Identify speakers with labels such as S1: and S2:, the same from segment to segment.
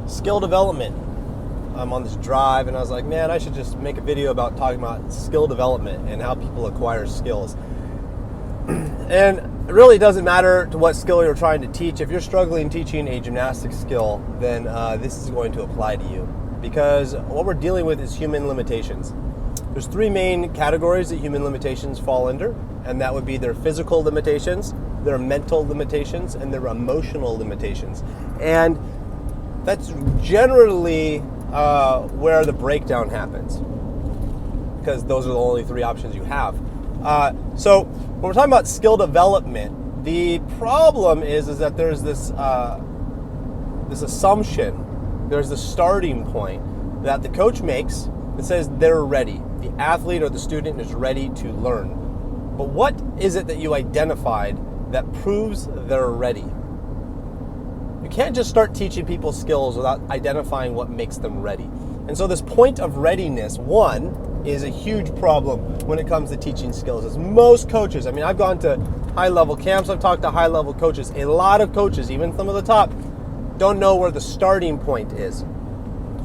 S1: skill development. I'm on this drive and I was like, man, I should just make a video about talking about skill development and how people acquire skills. And it really doesn't matter to what skill you're trying to teach. If you're struggling teaching a gymnastics skill, then this is going to apply to you, because what we're dealing with is human limitations. There's three main categories that human limitations fall under, and that would be their physical limitations, their mental limitations, and their emotional limitations. And that's generally where the breakdown happens, because those are the only three options you have. So when we're talking about skill development, the problem is that there's this assumption, there's the starting point that the coach makes that says they're ready. The athlete or the student is ready to learn. But what is it that you identified that proves they're ready? You can't just start teaching people skills without identifying what makes them ready. And so this point of readiness, one, is a huge problem when it comes to teaching skills. As most coaches, I mean, I've gone to high-level camps, I've talked to high-level coaches. A lot of coaches, even some of the top, don't know where the starting point is.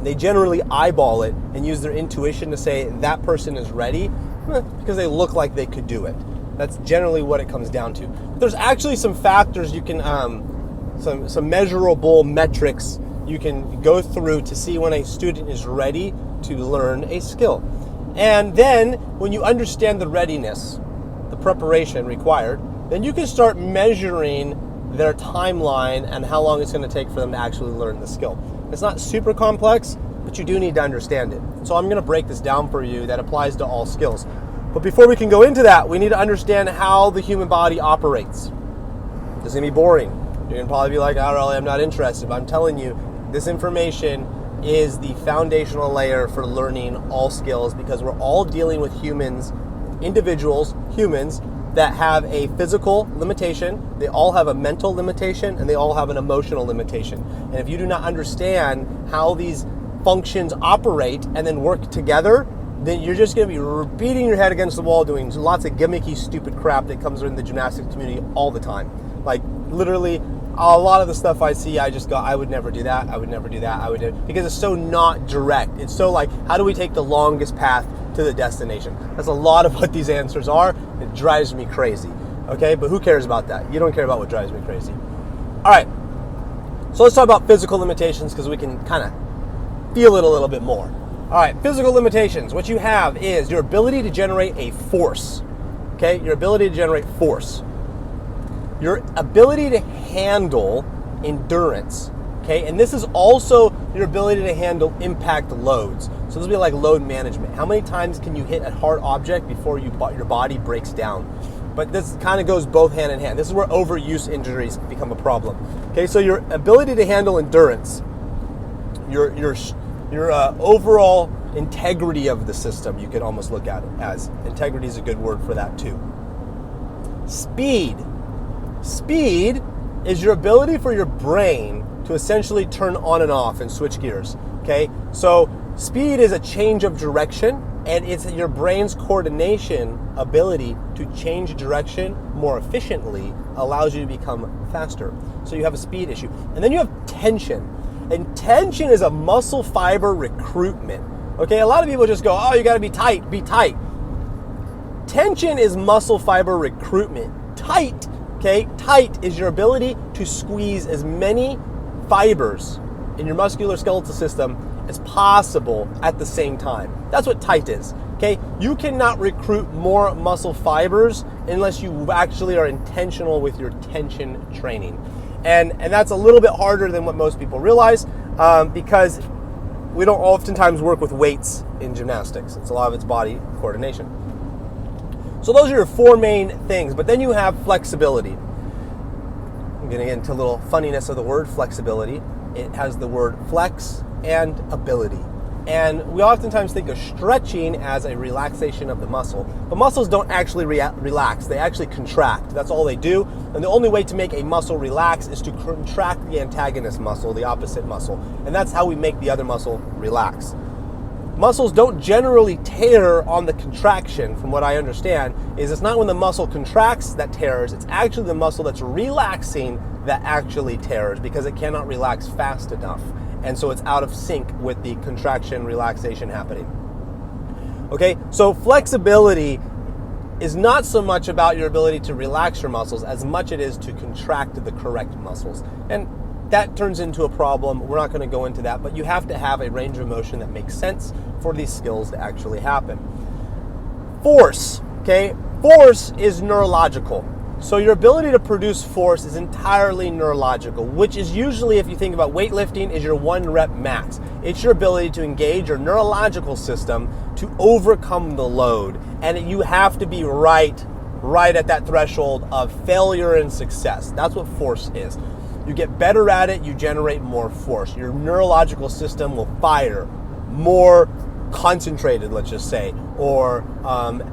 S1: They generally eyeball it and use their intuition to say that person is ready because they look like they could do it. That's generally what it comes down to. There's actually some factors you can, some measurable metrics you can go through to see when a student is ready to learn a skill. And then when you understand the readiness, the preparation required, then you can start measuring their timeline and how long it's going to take for them to actually learn the skill. It's not super complex, but you do need to understand it. So I'm going to break this down for you that applies to all skills. But before we can go into that, we need to understand how the human body operates. This is going to be boring. You're going to probably be like, oh, really, I'm not interested. But I'm telling you, this information is the foundational layer for learning all skills, because we're all dealing with humans, individuals, humans, that have a physical limitation, they all have a mental limitation, and they all have an emotional limitation. And if you do not understand how these functions operate and then work together, then you're just going to be beating your head against the wall doing lots of gimmicky, stupid crap that comes in the gymnastics community all the time. Like, literally, a lot of the stuff I see, I just go, I would never do that, I would never do that, I would never, because it's so not direct. It's so like, how do we take the longest path to the destination? That's a lot of what these answers are. It drives me crazy, okay? But who cares about that? You don't care about what drives me crazy. All right, so let's talk about physical limitations, because we can kind of feel it a little bit more. All right, physical limitations. What you have is your ability to generate a force, okay? Your ability to generate force. Your ability to handle endurance, okay? And this is also your ability to handle impact loads. So this will be like load management. How many times can you hit a hard object before your body breaks down? But this kind of goes both hand in hand. This is where overuse injuries become a problem. Okay, so your ability to handle endurance, your overall integrity of the system, you could almost look at it as. Integrity is a good word for that too. Speed. Speed is your ability for your brain to essentially turn on and off and switch gears, okay? So speed is a change of direction, and it's your brain's coordination ability to change direction more efficiently allows you to become faster. So you have a speed issue. And then you have tension. And tension is a muscle fiber recruitment, okay? A lot of people just go, oh, you gotta be tight, be tight. Tension is muscle fiber recruitment. Tight, okay? Tight is your ability to squeeze as many fibers in your musculoskeletal system as possible at the same time. That's what tight is, okay? You cannot recruit more muscle fibers unless you actually are intentional with your tension training. And that's a little bit harder than what most people realize, because we don't oftentimes work with weights in gymnastics. It's a lot of it's body coordination. So those are your four main things, but then you have flexibility. I'm going to get into a little funniness of the word flexibility. It has the word flex and ability. And we oftentimes think of stretching as a relaxation of the muscle, but muscles don't actually relax, they actually contract. That's all they do. And the only way to make a muscle relax is to contract the antagonist muscle, the opposite muscle. And that's how we make the other muscle relax. Muscles don't generally tear on the contraction, from what I understand, is it's not when the muscle contracts that tears, it's actually the muscle that's relaxing that actually tears, because it cannot relax fast enough. and so it's out of sync with the contraction relaxation happening. Okay, so flexibility is not so much about your ability to relax your muscles as much it is to contract the correct muscles. And that turns into a problem. We're not going to go into that, but you have to have a range of motion that makes sense for these skills to actually happen. Force, okay? Force is neurological. So your ability to produce force is entirely neurological, which is usually, if you think about weightlifting, is your 1 rep max. It's your ability to engage your neurological system to overcome the load. And you have to be right at that threshold of failure and success. That's what force is. You get better at it, you generate more force. Your neurological system will fire more concentrated, let's just say, or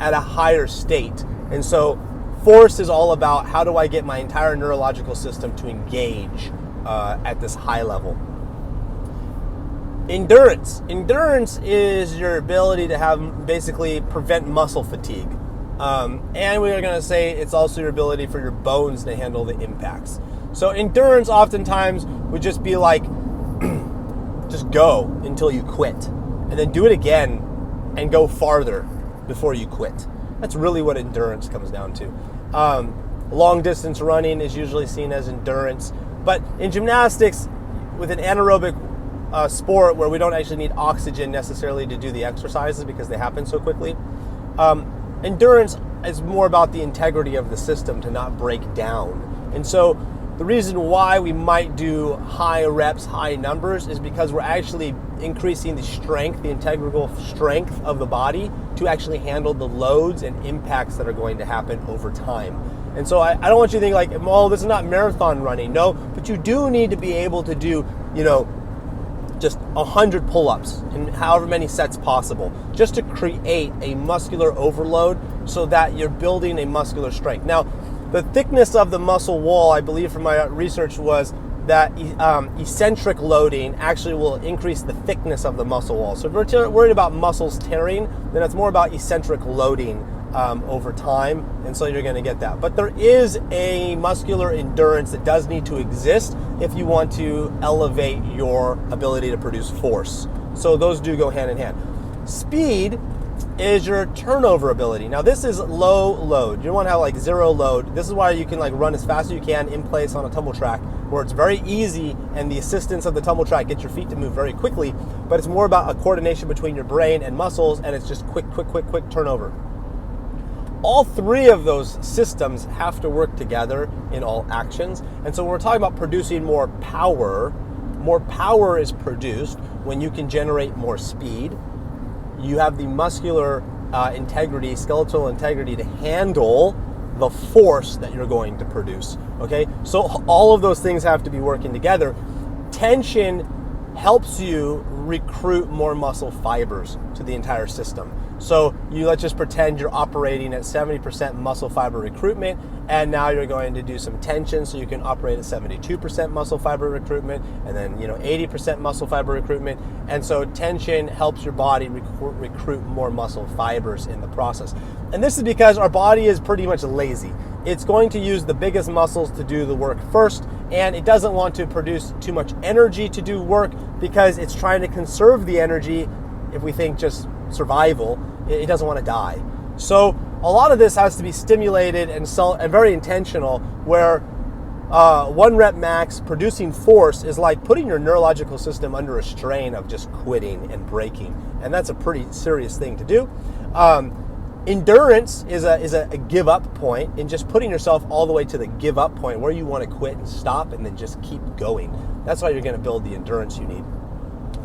S1: at a higher state. And so force is all about how do I get my entire neurological system to engage at this high level. Endurance. Endurance is your ability to have basically prevent muscle fatigue. And we are going to say it's also your ability for your bones to handle the impacts. So endurance oftentimes would just be like, just go until you quit. And then do it again and go farther before you quit. That's really what endurance comes down to. Long distance running is usually seen as endurance. But in gymnastics, with an anaerobic sport where we don't actually need oxygen necessarily to do the exercises because they happen so quickly, endurance is more about the integrity of the system to not break down. And so the reason why we might do high reps, high numbers is because we're actually increasing the strength, the integral strength of the body to actually handle the loads and impacts that are going to happen over time. And so I don't want you to think like, oh, this is not marathon running. No, but you do need to be able to do, just 100 pull-ups in however many sets possible, just to create a muscular overload so that you're building a muscular strength. Now, the thickness of the muscle wall, I believe from my research, was that eccentric loading actually will increase the thickness of the muscle wall. So if we're worried about muscles tearing, then it's more about eccentric loading over time, and so you're going to get that. But there is a muscular endurance that does need to exist if you want to elevate your ability to produce force. So those do go hand in hand. Speed is your turnover ability. Now this is low load. You don't want to have like zero load. This is why you can like run as fast as you can in place on a tumble track where it's very easy and the assistance of the tumble track gets your feet to move very quickly, but it's more about a coordination between your brain and muscles, and it's just quick turnover. All three of those systems have to work together in all actions. And so when we're talking about producing more power is produced when you can generate more speed. You have the muscular integrity, skeletal integrity to handle the force that you're going to produce, okay? So all of those things have to be working together. Tension helps you recruit more muscle fibers to the entire system. So let's just pretend you're operating at 70% muscle fiber recruitment, and now you're going to do some tension so you can operate at 72% muscle fiber recruitment, and then 80% muscle fiber recruitment. And so tension helps your body recruit more muscle fibers in the process. And this is because our body is pretty much lazy. It's going to use the biggest muscles to do the work first, and it doesn't want to produce too much energy to do work because it's trying to conserve the energy. If we think just survival, it doesn't want to die. So a lot of this has to be stimulated and very intentional, where 1 rep max producing force is like putting your neurological system under a strain of just quitting and breaking, and that's a pretty serious thing to do. Endurance is a give up point, and just putting yourself all the way to the give up point where you want to quit and stop and then just keep going. That's how you're going to build the endurance you need.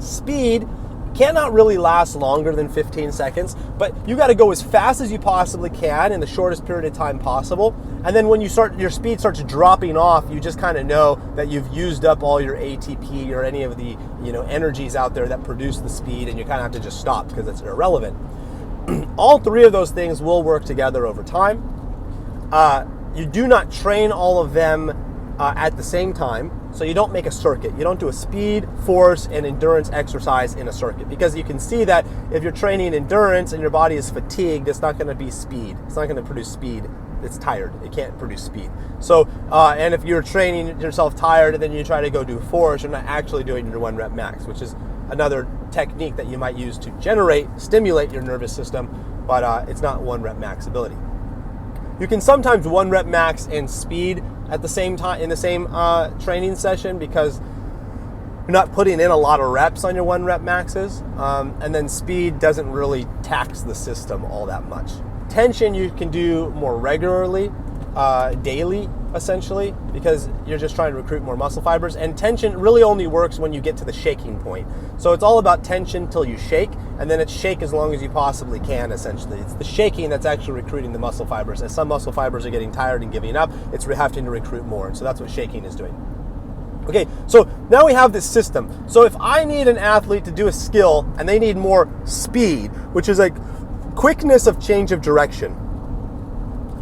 S1: Speed cannot really last longer than 15 seconds, but you got to go as fast as you possibly can in the shortest period of time possible. And then when your speed starts dropping off, you just kind of know that you've used up all your ATP or any of the energies out there that produce the speed, and you kind of have to just stop because it's irrelevant. All three of those things will work together over time. You do not train all of them at the same time. So you don't make a circuit. You don't do a speed, force, and endurance exercise in a circuit, because you can see that if you're training endurance and your body is fatigued, it's not going to be speed. It's not going to produce speed it's tired. It can't produce speed. So, and if you're training yourself tired and then you try to go do force, you're not actually doing your 1 rep max, which is another technique that you might use to stimulate your nervous system, but it's not 1 rep max ability. You can sometimes 1 rep max and speed at the same time in the same training session, because you're not putting in a lot of reps on your 1 rep maxes, and then speed doesn't really tax the system all that much. Tension you can do more regularly, daily essentially, because you're just trying to recruit more muscle fibers, and tension really only works when you get to the shaking point. So it's all about tension till you shake, and then it's shake as long as you possibly can essentially. It's the shaking that's actually recruiting the muscle fibers. As some muscle fibers are getting tired and giving up, it's having to recruit more, and so that's what shaking is doing. Okay, so now we have this system. So if I need an athlete to do a skill and they need more speed, which is like quickness of change of direction,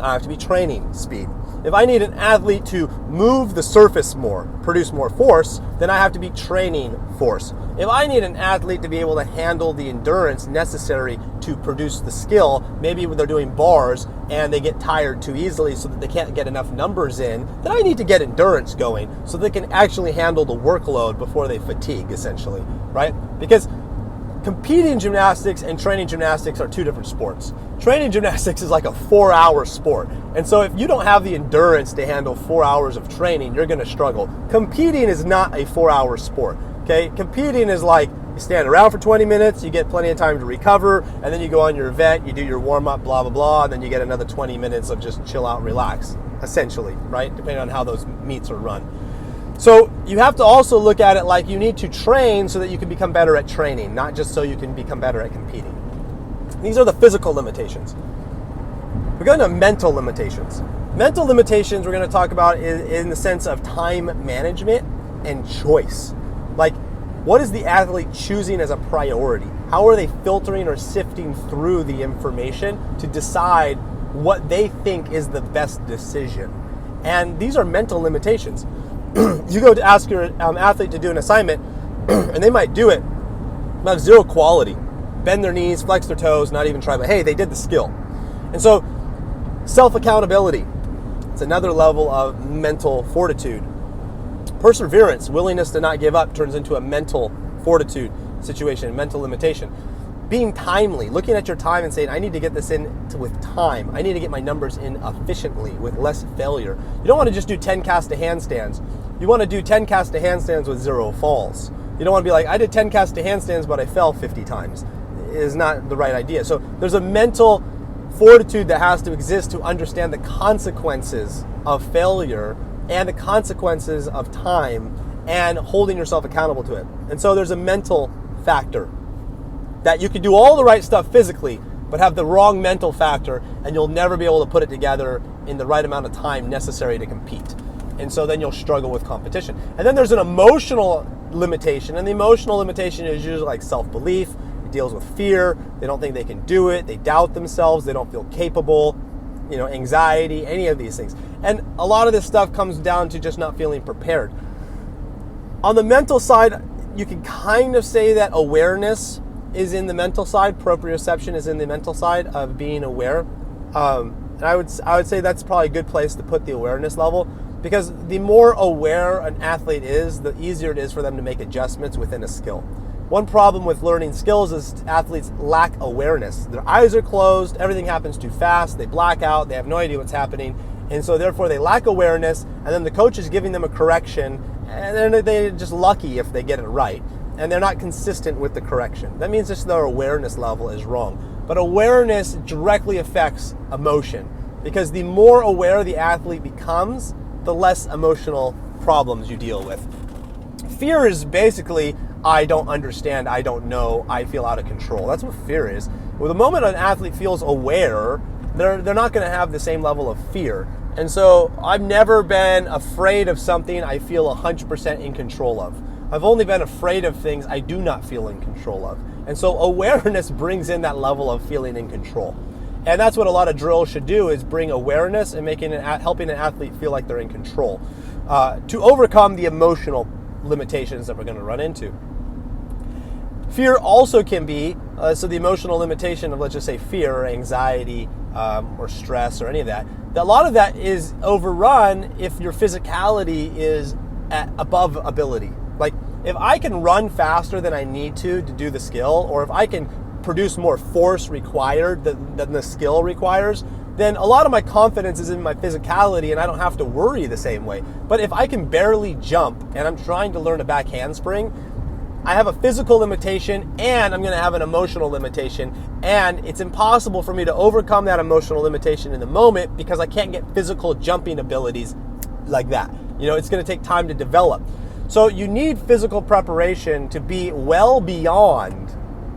S1: I have to be training speed. If I need an athlete to move the surface more, produce more force, then I have to be training force. If I need an athlete to be able to handle the endurance necessary to produce the skill, maybe when they're doing bars and they get tired too easily so that they can't get enough numbers in, then I need to get endurance going so they can actually handle the workload before they fatigue, essentially, right? Because competing gymnastics and training gymnastics are 2 different sports. Training gymnastics is like a 4-hour sport. And so if you don't have the endurance to handle 4 hours of training, you're gonna struggle. Competing is not a 4-hour sport, okay? Competing is like, you stand around for 20 minutes, you get plenty of time to recover, and then you go on your event, you do your warm-up, blah, blah, blah, and then you get another 20 minutes of just chill out and relax, essentially, right? Depending on how those meets are run. So you have to also look at it like you need to train so that you can become better at training, not just so you can become better at competing. These are the physical limitations. We're going to mental limitations. Mental limitations we're going to talk about in the sense of time management and choice. Like, what is the athlete choosing as a priority? How are they filtering or sifting through the information to decide what they think is the best decision? And these are mental limitations. You go to ask your athlete to do an assignment, and they might do it, but have zero quality. Bend their knees, flex their toes, not even try, but hey, they did the skill. And so, self-accountability, it's another level of mental fortitude. Perseverance, willingness to not give up, turns into a mental fortitude situation, mental limitation. Being timely, looking at your time and saying, I need to get this in with time. I need to get my numbers in efficiently with less failure. You don't want to just do 10 cast to handstands. You want to do 10 cast to handstands with 0 falls. You don't want to be like, I did 10 cast to handstands, but I fell 50 times. It is not the right idea. So there's a mental fortitude that has to exist to understand the consequences of failure and the consequences of time and holding yourself accountable to it. And so there's a mental factor that you can do all the right stuff physically, but have the wrong mental factor, and you'll never be able to put it together in the right amount of time necessary to compete. And so then you'll struggle with competition. And then there's an emotional limitation, and the emotional limitation is usually like self-belief. It deals with fear. They don't think they can do it. They doubt themselves. They don't feel capable. Anxiety, any of these things. And a lot of this stuff comes down to just not feeling prepared. On the mental side, you can kind of say that awareness is in the mental side, proprioception is in the mental side of being aware. And I would say that's probably a good place to put the awareness level, because the more aware an athlete is, the easier it is for them to make adjustments within a skill. One problem with learning skills is athletes lack awareness. Their eyes are closed, everything happens too fast, they black out, they have no idea what's happening, and so therefore they lack awareness, and then the coach is giving them a correction, and then they're just lucky if they get it right. And they're not consistent with the correction. That means just their awareness level is wrong. But awareness directly affects emotion, because the more aware the athlete becomes, the less emotional problems you deal with. Fear is basically, I don't understand, I don't know, I feel out of control. That's what fear is. Well, the moment an athlete feels aware, they're not going to have the same level of fear. And so I've never been afraid of something I feel 100% in control of. I've only been afraid of things I do not feel in control of. And so awareness brings in that level of feeling in control. And that's what a lot of drills should do, is bring awareness and helping an athlete feel like they're in control to overcome the emotional limitations that we're going to run into. Fear also can be, so the emotional limitation of, let's just say, fear or anxiety or stress or any of that, a lot of that is overrun if your physicality is at above ability. Like if I can run faster than I need to do the skill, or if I can produce more force required than the skill requires, then a lot of my confidence is in my physicality and I don't have to worry the same way. But if I can barely jump and I'm trying to learn a back handspring, I have a physical limitation and I'm going to have an emotional limitation, and it's impossible for me to overcome that emotional limitation in the moment because I can't get physical jumping abilities like that. It's going to take time to develop. So you need physical preparation to be well beyond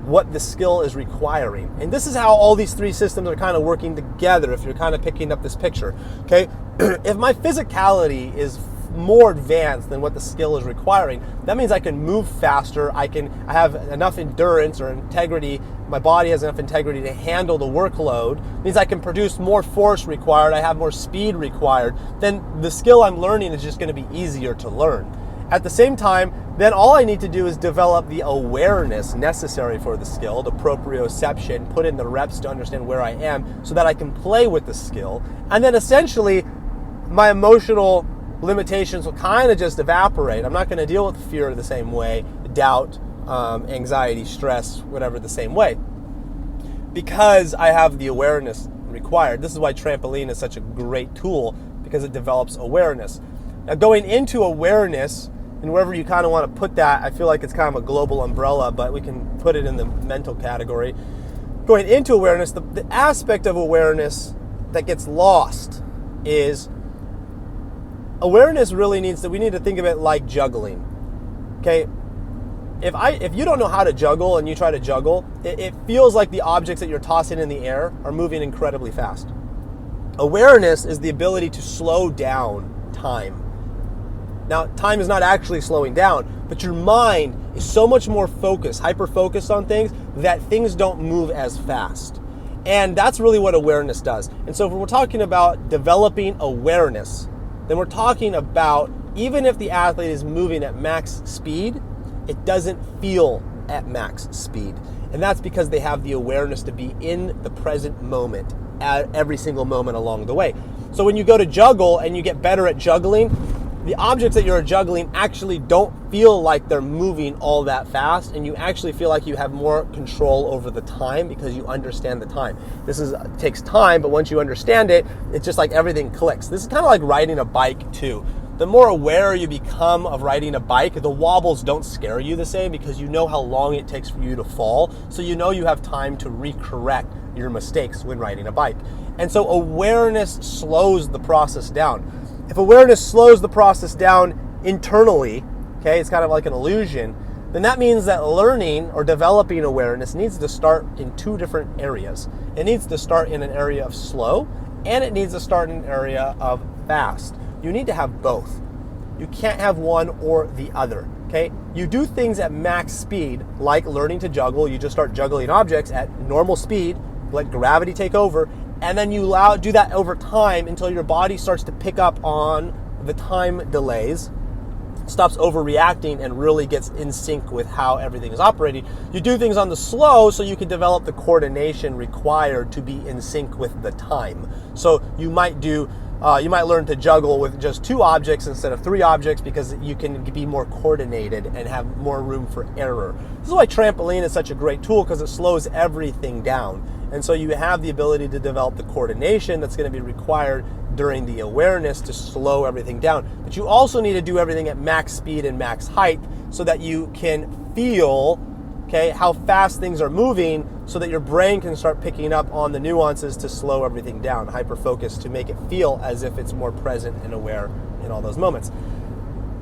S1: what the skill is requiring. And this is how all these three systems are kind of working together if you're kind of picking up this picture. Okay, if my physicality is more advanced than what the skill is requiring, that means I can move faster, I have enough endurance or integrity, my body has enough integrity to handle the workload, it means I can produce more force required, I have more speed required, then the skill I'm learning is just going to be easier to learn. At the same time, then all I need to do is develop the awareness necessary for the skill, the proprioception, put in the reps to understand where I am so that I can play with the skill. And then essentially, my emotional limitations will kind of just evaporate. I'm not going to deal with fear the same way, doubt, anxiety, stress, whatever the same way, because I have the awareness required. This is why trampoline is such a great tool, because it develops awareness. Now, going into awareness, and wherever you kind of want to put that, I feel like it's kind of a global umbrella, but we can put it in the mental category. Going into awareness, the aspect of awareness that gets lost is awareness really we need to think of it like juggling. Okay? If you don't know how to juggle and you try to juggle, it feels like the objects that you're tossing in the air are moving incredibly fast. Awareness is the ability to slow down time. Now, time is not actually slowing down, but your mind is so much more focused, hyper-focused on things, that things don't move as fast. And that's really what awareness does. And so if we're talking about developing awareness, then we're talking about, even if the athlete is moving at max speed, it doesn't feel at max speed. And that's because they have the awareness to be in the present moment at every single moment along the way. So when you go to juggle and you get better at juggling, the objects that you're juggling actually don't feel like they're moving all that fast, and you actually feel like you have more control over the time because you understand the time. It takes time, but once you understand it, it's just like everything clicks. This is kind of like riding a bike too. The more aware you become of riding a bike, the wobbles don't scare you the same because you know how long it takes for you to fall, so you know you have time to recorrect your mistakes when riding a bike. And so awareness slows the process down. If awareness slows the process down internally, okay, it's kind of like an illusion, then that means that learning or developing awareness needs to start in two different areas. It needs to start in an area of slow, and it needs to start in an area of fast. You need to have both. You can't have one or the other, okay? You do things at max speed, like learning to juggle. You just start juggling objects at normal speed, let gravity take over, and then you do that over time until your body starts to pick up on the time delays, stops overreacting, and really gets in sync with how everything is operating. You do things on the slow so you can develop the coordination required to be in sync with the time. So you might learn to juggle with just 2 objects instead of 3 objects because you can be more coordinated and have more room for error. This is why trampoline is such a great tool, because it slows everything down. And so you have the ability to develop the coordination that's going to be required during the awareness to slow everything down. But you also need to do everything at max speed and max height so that you can feel, okay, how fast things are moving, so that your brain can start picking up on the nuances to slow everything down, hyper-focus, to make it feel as if it's more present and aware in all those moments.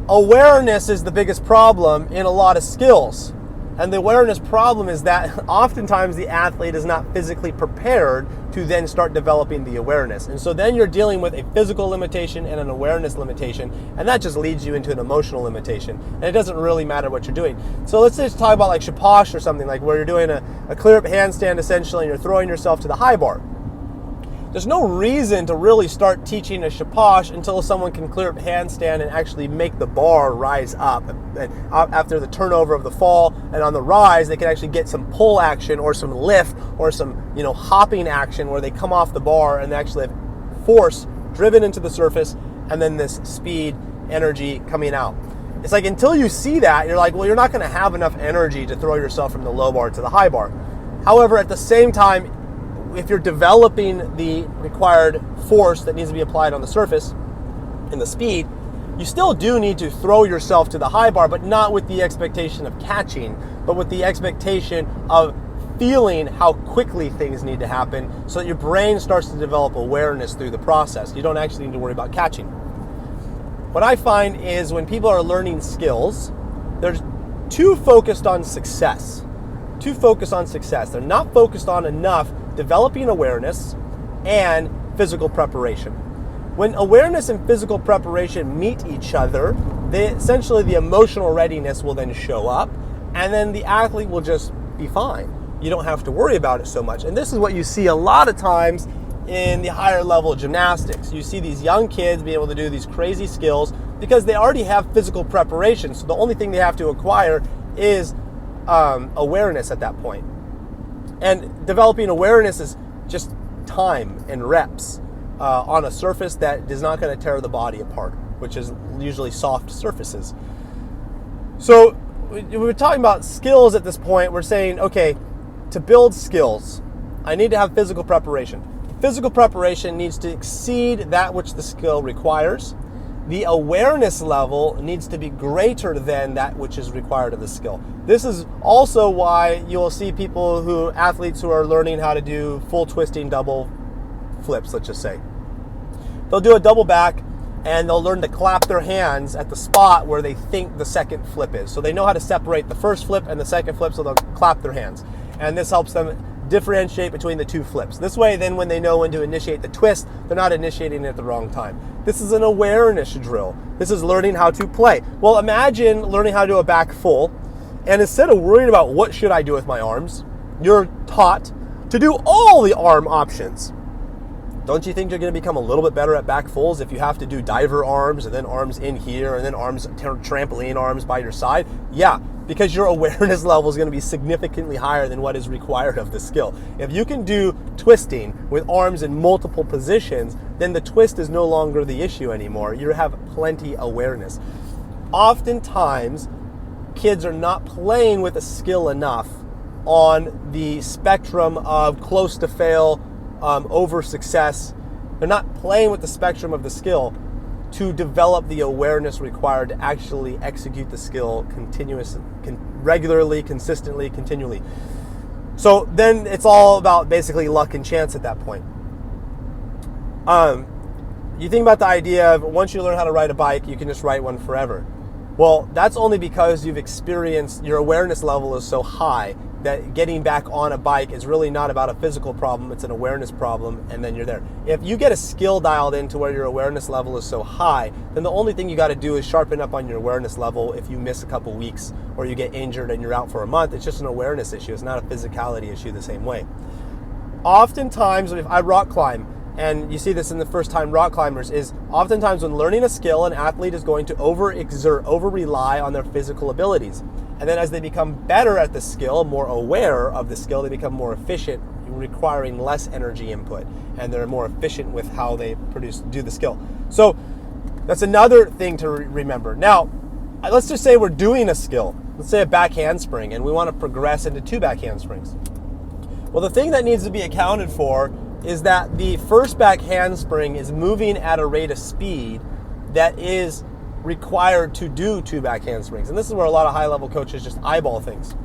S1: Awareness is the biggest problem in a lot of skills. And the awareness problem is that oftentimes the athlete is not physically prepared to then start developing the awareness. And so then you're dealing with a physical limitation and an awareness limitation, and that just leads you into an emotional limitation. And it doesn't really matter what you're doing. So let's just talk about like shaposh or something, like where you're doing a clear-up handstand essentially, and you're throwing yourself to the high bar. There's no reason to really start teaching a shaposh until someone can clear up handstand and actually make the bar rise up. And after the turnover of the fall and on the rise, they can actually get some pull action or some lift or some hopping action where they come off the bar and they actually have force driven into the surface, and then this speed, energy coming out. It's like until you see that, you're like, well, you're not going to have enough energy to throw yourself from the low bar to the high bar. However, at the same time, if you're developing the required force that needs to be applied on the surface and the speed, you still do need to throw yourself to the high bar, but not with the expectation of catching, but with the expectation of feeling how quickly things need to happen so that your brain starts to develop awareness through the process. You don't actually need to worry about catching. What I find is when people are learning skills, they're too focused on success. They're not focused on enough developing awareness and physical preparation. When awareness and physical preparation meet each other, essentially the emotional readiness will then show up, and then the athlete will just be fine. You don't have to worry about it so much. And this is what you see a lot of times in the higher level gymnastics. You see these young kids being able to do these crazy skills because they already have physical preparation. So the only thing they have to acquire is awareness at that point. And developing awareness is just time and reps on a surface that is not going to tear the body apart, which is usually soft surfaces. So we're talking about skills at this point. We're saying, okay, to build skills, I need to have physical preparation. Physical preparation needs to exceed that which the skill requires. The awareness level needs to be greater than that which is required of the skill. This is also why you'll see athletes who are learning how to do full twisting double flips, let's just say. They'll do a double back and they'll learn to clap their hands at the spot where they think the second flip is. So they know how to separate the first flip and the second flip, so they'll clap their hands. And this helps them differentiate between the two flips. This way, then when they know when to initiate the twist, they're not initiating it at the wrong time. This is an awareness drill. This is learning how to play. Well, imagine learning how to do a back full, and instead of worrying about what should I do with my arms, you're taught to do all the arm options. Don't you think you're going to become a little bit better at back fulls if you have to do diver arms and then arms in here and then arms, trampoline arms by your side? Yeah, because your awareness level is going to be significantly higher than what is required of the skill. If you can do twisting with arms in multiple positions, then the twist is no longer the issue anymore. You have plenty awareness. Oftentimes, kids are not playing with a skill enough on the spectrum of close to fail, over success. They're not playing with the spectrum of the skill to develop the awareness required to actually execute the skill regularly, consistently, continually. So then it's all about basically luck and chance at that point. You think about the idea of once you learn how to ride a bike, you can just ride one forever. Well, that's only because you've experienced, your awareness level is so high that getting back on a bike is really not about a physical problem, it's an awareness problem, and then you're there. If you get a skill dialed into where your awareness level is so high, then the only thing you got to do is sharpen up on your awareness level. If you miss a couple weeks or you get injured and you're out for a month, it's just an awareness issue. It's not a physicality issue the same way. Oftentimes, if I rock climb, and you see this in the first-time rock climbers, is oftentimes when learning a skill, an athlete is going to over-exert, over-rely on their physical abilities. And then as they become better at the skill, more aware of the skill, they become more efficient, requiring less energy input. And they're more efficient with how they do the skill. So that's another thing to remember. Now, let's just say we're doing a skill. Let's say a back handspring, and we want to progress into 2 back handsprings. Well, the thing that needs to be accounted for is that the first back handspring is moving at a rate of speed that is required to do 2 back handsprings. And this is where a lot of high-level coaches just eyeball things.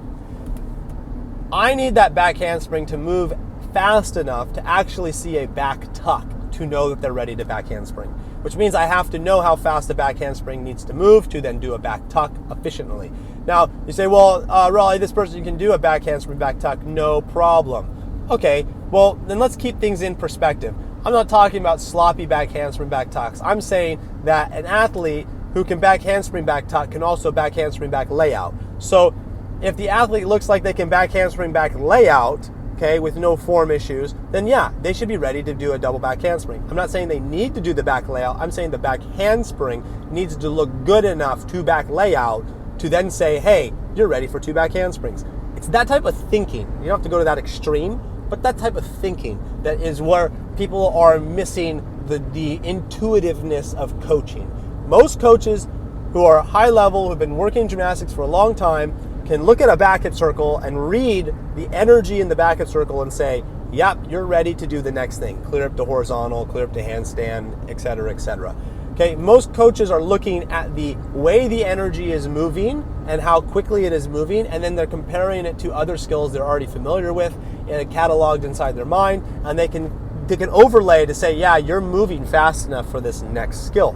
S1: I need that back handspring to move fast enough to actually see a back tuck to know that they're ready to back handspring, which means I have to know how fast the back handspring needs to move to then do a back tuck efficiently. Now, you say, well, Raleigh, this person can do a back handspring, back tuck, no problem. Okay, well, then let's keep things in perspective. I'm not talking about sloppy back handspring, back tucks. I'm saying that an athlete who can back handspring, back tuck can also back handspring, back layout. So if the athlete looks like they can back handspring, back layout, okay, with no form issues, then yeah, they should be ready to do a double back handspring. I'm not saying they need to do the back layout. I'm saying the back handspring needs to look good enough to back layout to then say, hey, you're ready for 2 back handsprings. It's that type of thinking. You don't have to go to that extreme, but that type of thinking that is where people are missing the intuitiveness of coaching. Most coaches who are high level, who've been working gymnastics for a long time, can look at a Beckett circle and read the energy in the Beckett circle and say, yep, you're ready to do the next thing. Clear up to horizontal, clear up to handstand, etc., etc. Okay, most coaches are looking at the way the energy is moving and how quickly it is moving, and then they're comparing it to other skills they're already familiar with and cataloged inside their mind, and they can overlay to say, yeah, you're moving fast enough for this next skill.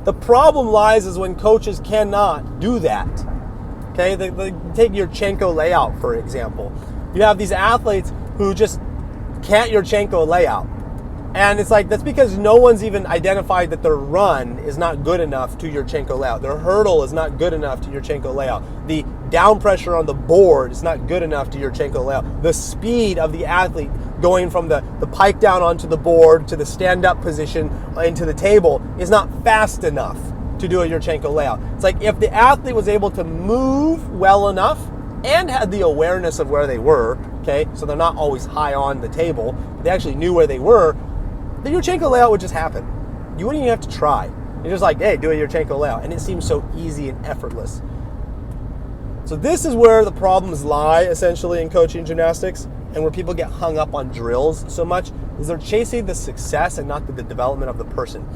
S1: The problem lies is when coaches cannot do that. Okay, take your Yurchenko layout, for example. You have these athletes who just can't Yurchenko layout. And it's like, that's because no one's even identified that their run is not good enough to Yurchenko layout. Their hurdle is not good enough to Yurchenko layout. The down pressure on the board is not good enough to Yurchenko layout. The speed of the athlete going from the pike down onto the board to the stand-up position into the table is not fast enough to do a Yurchenko layout. It's like, if the athlete was able to move well enough and had the awareness of where they were, okay, so they're not always high on the table, they actually knew where they were, the Yurchenko layout would just happen. You wouldn't even have to try. You're just like, hey, do a Yurchenko layout. And it seems so easy and effortless. So this is where the problems lie, essentially, in coaching gymnastics, and where people get hung up on drills so much, is they're chasing the success and not the development of the person.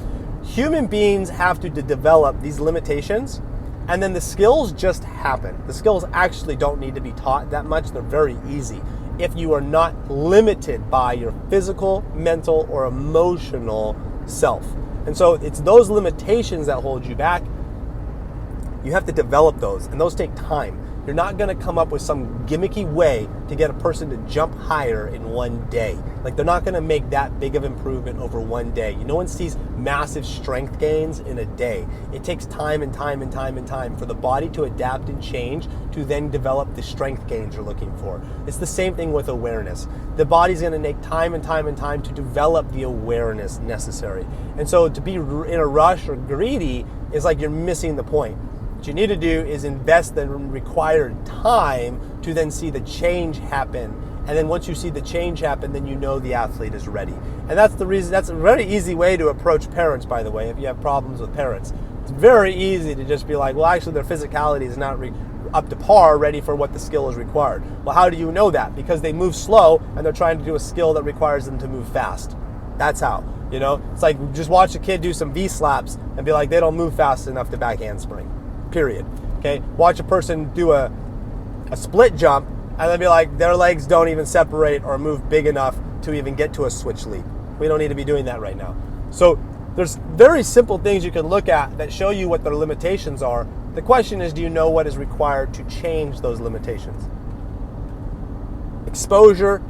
S1: Human beings have to develop these limitations, and then the skills just happen. The skills actually don't need to be taught that much. They're very easy if you are not limited by your physical, mental, or emotional self. And so it's those limitations that hold you back. You have to develop those, and those take time. You're not going to come up with some gimmicky way to get a person to jump higher in one day. Like, they're not going to make that big of improvement over one day. No one sees massive strength gains in a day. It takes time and time and time and time for the body to adapt and change to then develop the strength gains you're looking for. It's the same thing with awareness. The body's going to take time and time and time to develop the awareness necessary. And so to be in a rush or greedy is like you're missing the point. What you need to do is invest the required time to then see the change happen. And then once you see the change happen, then you know the athlete is ready. And that's the reason. That's a very easy way to approach parents, by the way, if you have problems with parents. It's very easy to just be like, well, actually their physicality is not up to par, ready for what the skill is required. Well, how do you know that? Because they move slow and they're trying to do a skill that requires them to move fast. That's how. You know, it's like, just watch a kid do some V-slaps and be like, they don't move fast enough to back handspring. Period. Okay, watch a person do a split jump and then be like, their legs don't even separate or move big enough to even get to a switch leap. We don't need to be doing that right now. So there's very simple things you can look at that show you what their limitations are. The question is, do you know what is required to change those limitations? Exposure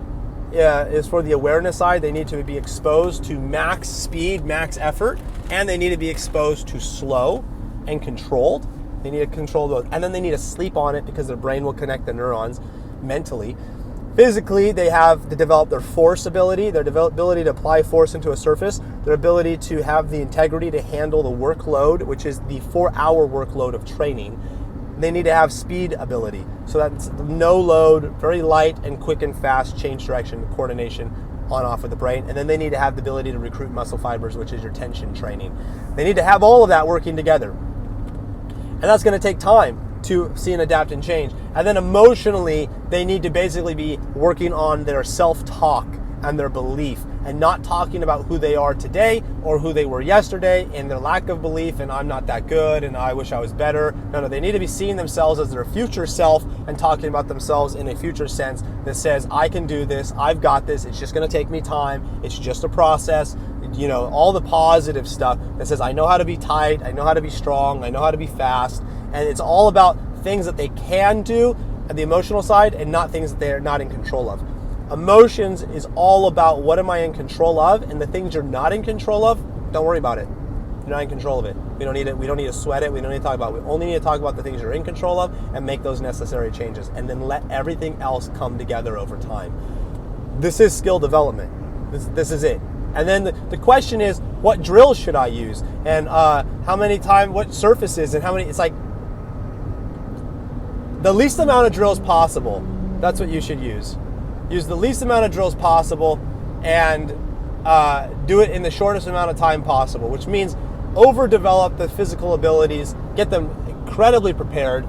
S1: is for the awareness side. They need to be exposed to max speed, max effort, and they need to be exposed to slow and controlled. They need to control those, and then they need to sleep on it because their brain will connect the neurons mentally. Physically, they have to develop their force ability, their ability to apply force into a surface, their ability to have the integrity to handle the workload, which is the 4-hour workload of training. They need to have speed ability, so that's no load, very light and quick and fast change direction, coordination on off of the brain. And then they need to have the ability to recruit muscle fibers, which is your tension training. They need to have all of that working together. And that's going to take time to see and adapt and change. And then emotionally, they need to basically be working on their self-talk and their belief, and not talking about who they are today or who they were yesterday and their lack of belief and I'm not that good and I wish I was better. No, they need to be seeing themselves as their future self and talking about themselves in a future sense that says, I can do this, I've got this, it's just going to take me time, it's just a process. You know, all the positive stuff that says, I know how to be tight, I know how to be strong, I know how to be fast. And it's all about things that they can do at the emotional side and not things that they're not in control of. Emotions is all about what am I in control of, and the things you're not in control of, don't worry about it. You're not in control of it. We don't need it. We don't need to sweat it. We don't need to talk about it. We only need to talk about the things you're in control of and make those necessary changes, and then let everything else come together over time. This is skill development. This is it. And then the question is, what drills should I use? And how many times, what surfaces, and how many, it's like the least amount of drills possible. That's what you should use. Use the least amount of drills possible, and do it in the shortest amount of time possible, which means overdevelop the physical abilities, get them incredibly prepared,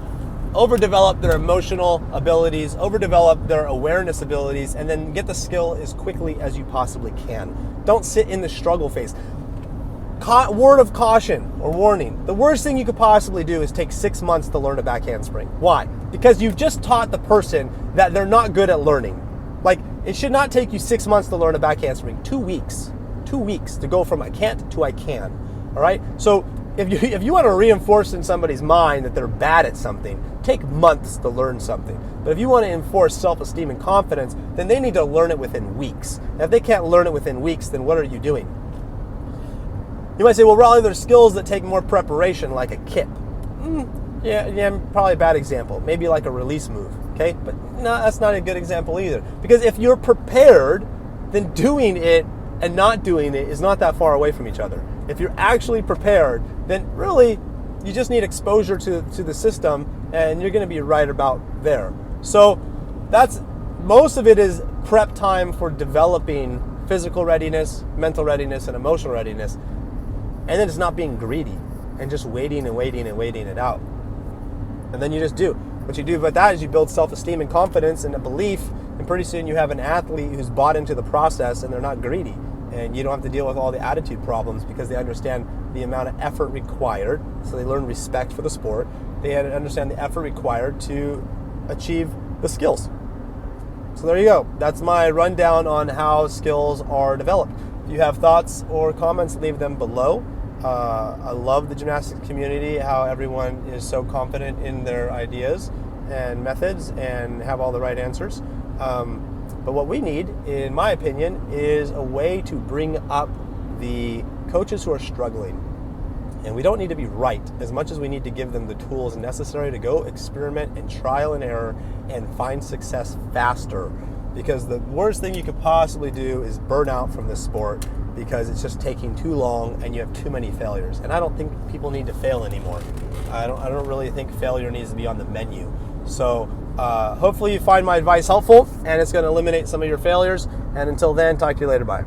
S1: overdevelop their emotional abilities, overdevelop their awareness abilities, and then get the skill as quickly as you possibly can. Don't sit in the struggle phase. Word of caution or warning, the worst thing you could possibly do is take 6 months to learn a back handspring. Why? Because you've just taught the person that they're not good at learning. Like, it should not take you 6 months to learn a back handspring. 2 weeks. 2 weeks to go from I can't to I can. All right? So if you want to reinforce in somebody's mind that they're bad at something, take months to learn something. But if you want to enforce self-esteem and confidence, then they need to learn it within weeks. And if they can't learn it within weeks, then what are you doing? You might say, well, Raleigh, there's skills that take more preparation, like a kip. Yeah, probably a bad example. Maybe like a release move, okay? But no, that's not a good example either. Because if you're prepared, then doing it and not doing it is not that far away from each other. If you're actually prepared, then really you just need exposure to the system, and you're going to be right about there. So that's most of it is prep time for developing physical readiness, mental readiness, and emotional readiness. And then it's not being greedy and just waiting it out. And then you just do. What you do about that is you build self-esteem and confidence and a belief, and pretty soon you have an athlete who's bought into the process and they're not greedy. And you don't have to deal with all the attitude problems because they understand the amount of effort required. So they learn respect for the sport. They understand the effort required to achieve the skills. So there you go. That's my rundown on how skills are developed. If you have thoughts or comments, leave them below. I love the gymnastics community, how everyone is so confident in their ideas and methods and have all the right answers. But what we need, in my opinion, is a way to bring up the coaches who are struggling. And we don't need to be right as much as we need to give them the tools necessary to go experiment and trial and error and find success faster. Because the worst thing you could possibly do is burn out from this sport because it's just taking too long and you have too many failures. And I don't think people need to fail anymore. I don't really think failure needs to be on the menu. So hopefully you find my advice helpful and it's going to eliminate some of your failures. And until then, talk to you later. Bye.